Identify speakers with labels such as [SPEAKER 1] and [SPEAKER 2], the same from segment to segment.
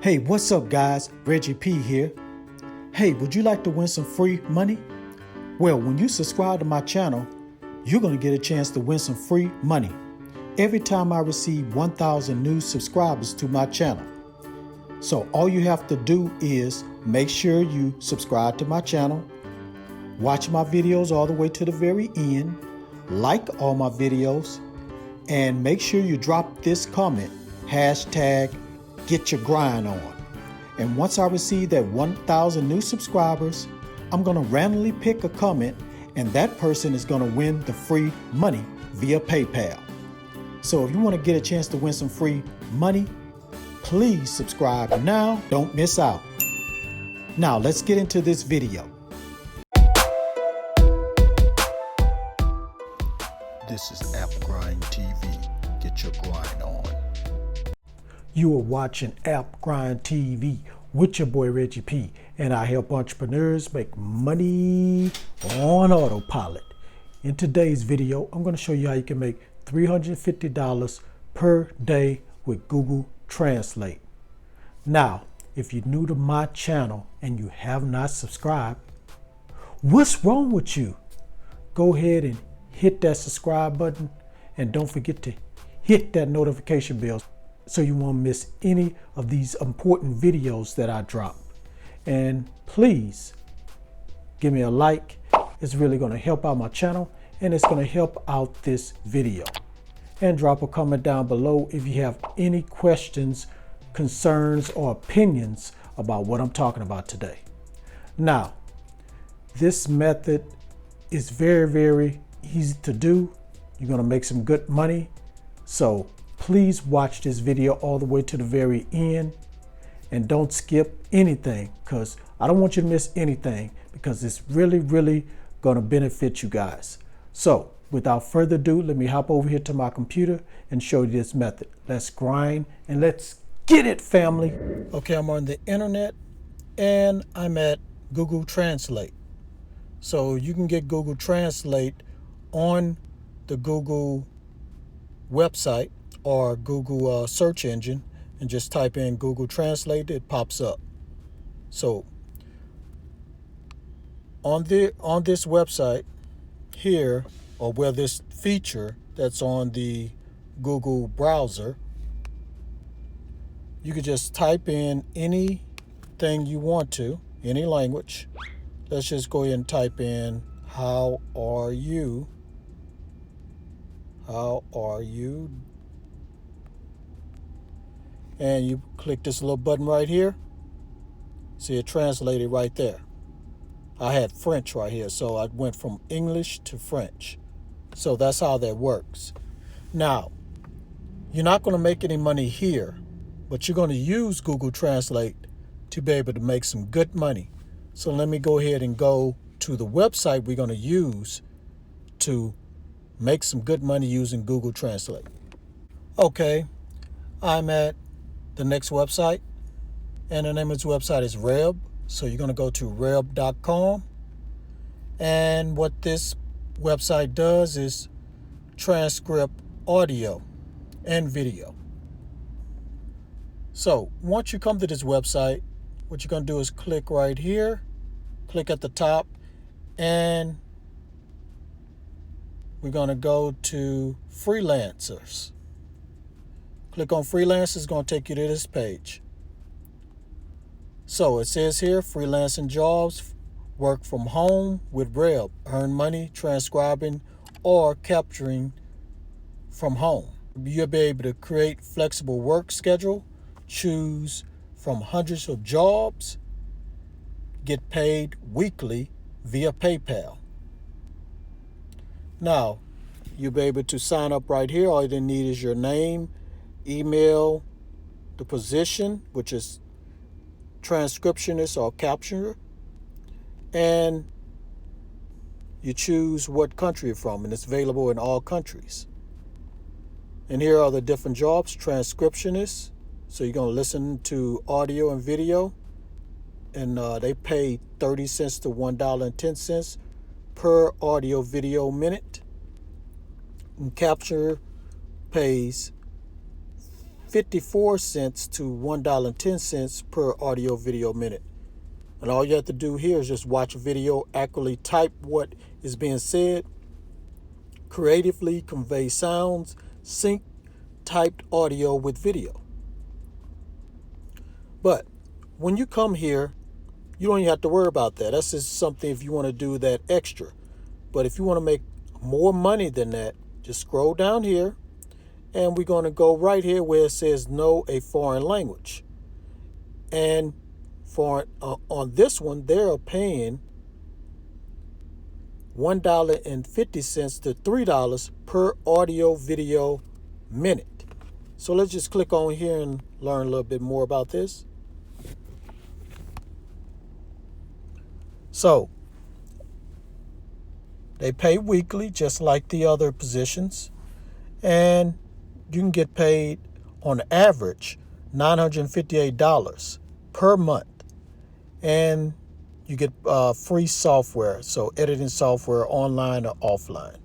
[SPEAKER 1] Hey, what's up guys? Reggie P here. Hey, would you like to win some free money? Well, when you subscribe to my channel, you're going to get a chance to win some free money every time I receive 1,000 new subscribers to my channel. So all you have to do is make sure you subscribe to my channel, watch my videos all the way to the very end, like all my videos, and make sure you drop this comment, hashtag get your grind on. And once I receive that 1,000 new subscribers, I'm going to randomly pick a comment and that person is going to win the free money via PayPal. So if you want to get a chance to win some free money, please subscribe now. Don't miss out. Now let's get into this video. This is App Grind TV. Get your grind on. You are watching App Grind TV with your boy Reggie P, and I help entrepreneurs make money on autopilot. In today's video, I'm going to show you how you can make $350 per day with Google Translate. Now, if you're new to my channel and you have not subscribed, what's wrong with you? Go ahead and hit that subscribe button, and don't forget to hit that notification bell so you won't miss any of these important videos that I drop. And please give me a like. It's really going to help out my channel and it's going to help out this video. And drop a comment down below if you have any questions, concerns, or opinions about what I'm talking about today. Now, this method is very, very easy to do. You're going to make some good money. So please watch this video all the way to the very end and don't skip anything, because I don't want you to miss anything, because it's really, really going to benefit you guys. So without further ado, let me hop over here to my computer and show you this method. Let's grind and let's get it, family. Okay, I'm on the internet and I'm at Google Translate. So you can get Google Translate on the Google website or Google search engine, and just type in Google Translate, it pops up. So on this website here, or where this feature that's on the Google browser, you could just type in anything you want to, any language. Let's just go ahead and type in, how are you? How are you? And you click this little button right here. See it translated right there. I had French right here, so I went from English to French. So that's how that works. Now, you're not going to make any money here, but you're going to use Google Translate to be able to make some good money. So let me go ahead and go to the website we're going to use to make some good money using Google Translate. Okay, I'm at the next website, and the name of this website is Reb. So you're going to go to reb.com, and what this website does is transcript audio and video. So once you come to this website, what you're going to do is click right here, click at the top, and we're going to go to freelancers. Click on freelancers, it's going to take you to this page. So it says here, freelancing jobs, work from home with Reb, earn money transcribing or capturing from home. You'll be able to create flexible work schedule, choose from hundreds of jobs, get paid weekly via PayPal. Now, you'll be able to sign up right here. All you need is your name, email, the position, which is transcriptionist or captioner, and you choose what country you're from, and it's available in all countries. And here are the different jobs. Transcriptionist, so you're going to listen to audio and video, and they pay 30 cents to $1.10 per audio video minute. And capture pays 54 cents to $1.10 per audio video minute. And all you have to do here is just watch a video, accurately type what is being said, creatively convey sounds, sync typed audio with video. But when you come here, you don't even have to worry about that. That's just something if you want to do that extra. But if you want to make more money than that, just scroll down here, and we're going to go right here where it says know a foreign language. And for on this one, they're paying $1.50 to $3 per audio video minute. So let's just click on here and learn a little bit more about this. So they pay weekly just like the other positions, and you can get paid on average $958 per month. And you get free software, so editing software online or offline.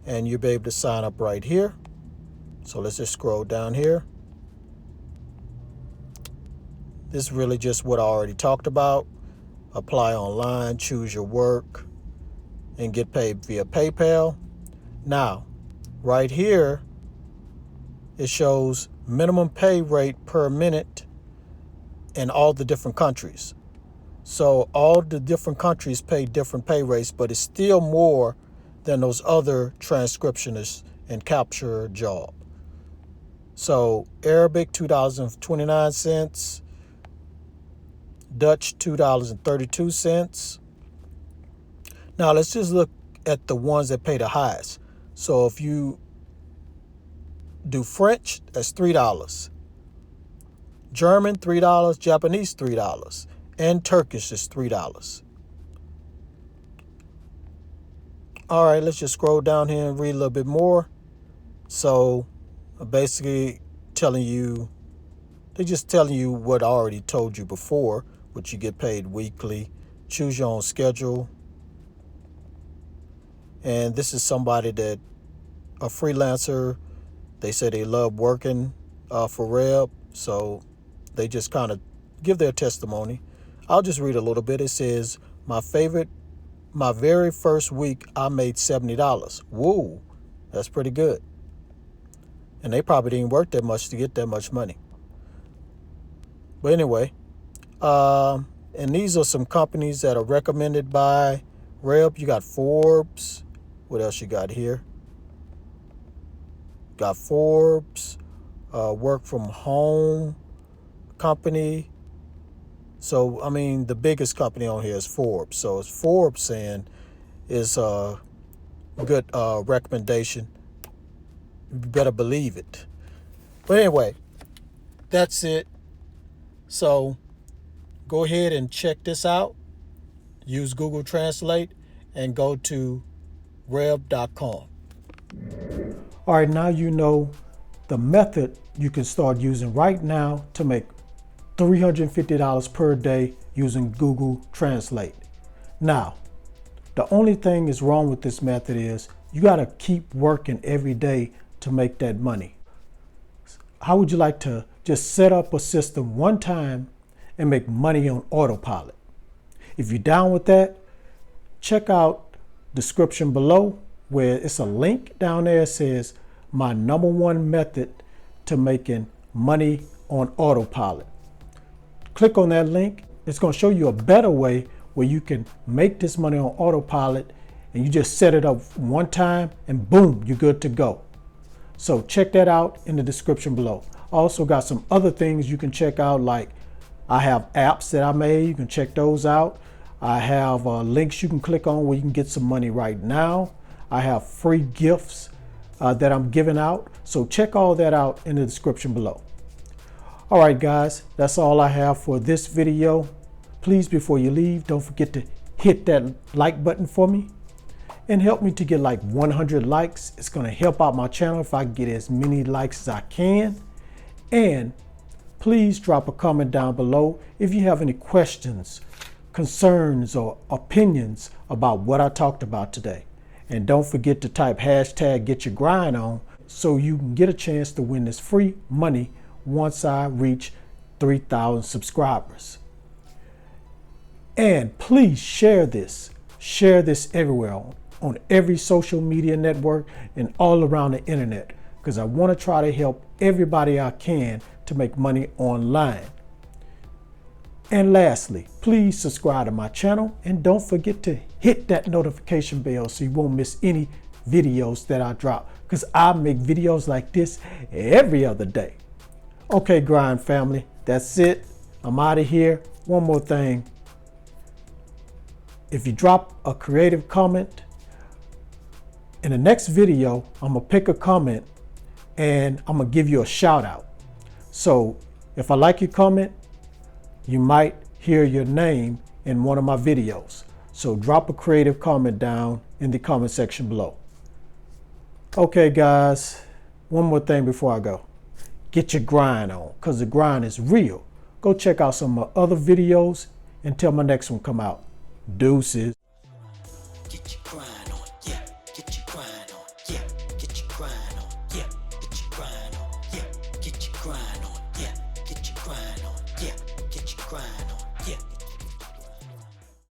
[SPEAKER 1] And you'll be able to sign up right here. So let's just scroll down here. This is really just what I already talked about. Apply online, choose your work, and get paid via PayPal. Now, right here, it shows minimum pay rate per minute in all the different countries. So all the different countries pay different pay rates, but it's still more than those other transcriptionists and capture job. So Arabic, $2.29, Dutch, $2.32. Now let's just look at the ones that pay the highest. So if you do French, that's $3. German, $3, Japanese, $3. And Turkish is $3. All right, let's just scroll down here and read a little bit more. So basically they're just telling you what I already told you before, which you get paid weekly. Choose your own schedule. And this is somebody that, a freelancer, they say they love working for Reb, so they just kind of give their testimony. I'll just read a little bit. It says, my very first week, I made $70. Whoa, that's pretty good. And they probably didn't work that much to get that much money. But anyway, and these are some companies that are recommended by Reb. You got Forbes. What else you got here? Got Forbes, work from home company. So, I mean, the biggest company on here is Forbes. So it's Forbes saying is a good recommendation. You better believe it. But anyway, that's it. So go ahead and check this out. Use Google Translate and go to Reb.com. All right, now you know the method you can start using right now to make $350 per day using Google Translate. Now, the only thing is wrong with this method is you got to keep working every day to make that money. How would you like to just set up a system one time and make money on autopilot? If you're down with that, check out description below where it's a link down there that says my #1 method to making money on autopilot. Click on that link. It's going to show you a better way where you can make this money on autopilot, and you just set it up one time and boom, you're good to go. So check that out in the description below. Also got some other things you can check out, like I have apps that I made. You can check those out. I have links you can click on where you can get some money right now. I have free gifts that I'm giving out. So check all that out in the description below. All right, guys, that's all I have for this video. Please, before you leave, don't forget to hit that like button for me and help me to get like 100 likes. It's going to help out my channel if I get as many likes as I can. And please drop a comment down below if you have any questions, concerns, or opinions about what I talked about today. And don't forget to type hashtag #GetYourGrind on so you can get a chance to win this free money once I reach 3,000 subscribers. And please share this everywhere, on every social media network and all around the internet, because I want to try to help everybody I can to make money online. And lastly, please subscribe to my channel and don't forget to hit that notification bell so you won't miss any videos that I drop, because I make videos like this every other day. Okay, Grind family, that's it. I'm out of here. One more thing. If you drop a creative comment, in the next video, I'm gonna pick a comment and I'm gonna give you a shout out. So if I like your comment, you might hear your name in one of my videos. So drop a creative comment down in the comment section below. Okay guys, one more thing before I go. Get your grind on, because the grind is real. Go check out some of my other videos until my next one come out. Deuces.